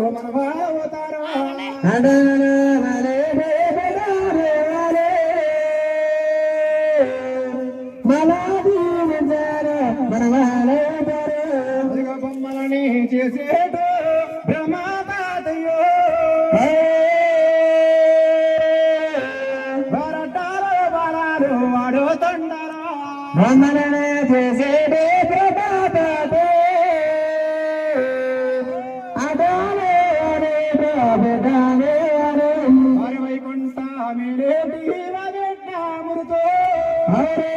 మన అవతారు బొమ్మలని చేసేటు బ్రహ్మతాతయ్యో బరటాలు బలాలు వాడుతుండరు బొమ్మలనే చేసేటు ప్రభాతాతే అదాలే అరే బాబే అరే వైకుంఠ మీరే మృతో అరే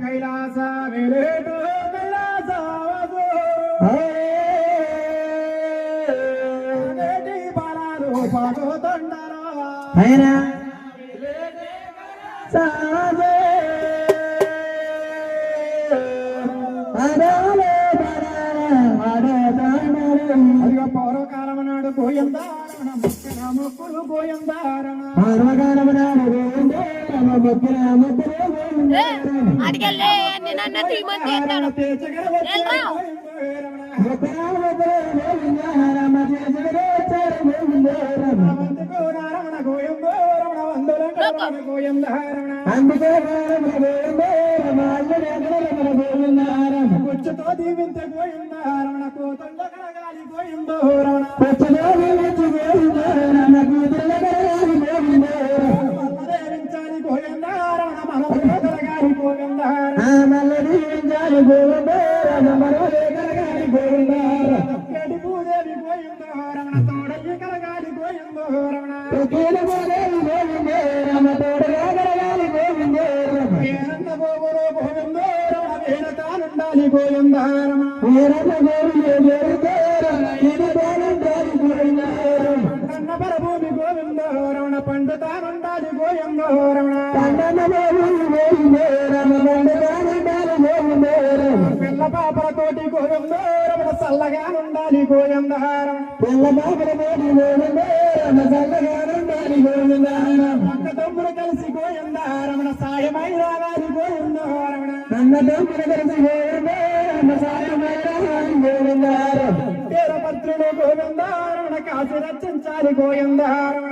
కైలాస వేరేటు కైలాస బాలాలు పాడుతుండరు అదిగా పౌరకాలం నాడు పోయిందారణ ముక్కిన ముక్కులు పోయిందారణ కూర్చుతో దీవించ గోయిందారణ కూతుళ్ళ కడగాలి గోయిందోరణ దేవించాలి గోయిందారణ మనవలే కడగాలి గోయిందారణ భూదేవి గోయిందోరణ తోడయ్యి కడగాలి గోయిందోరణ గోగులు గోవిందోరణ వేర తానుండాలి గోయిందారణ కన్న పరభూమి గోవిందోరణ పండు తానుండాలి గోయిందోరణ పిల్ల పాపలతోటి గోవిందోరణ చల్లగానుండాలి గోయిందారణ అక్క తమ్ముడు కలిసి గోయిందారణ సాయమై రావాలి గోయిందోరణ వీరభద్రుడు గోవిందారణ కాశీ రచించాలి గోయిందారణ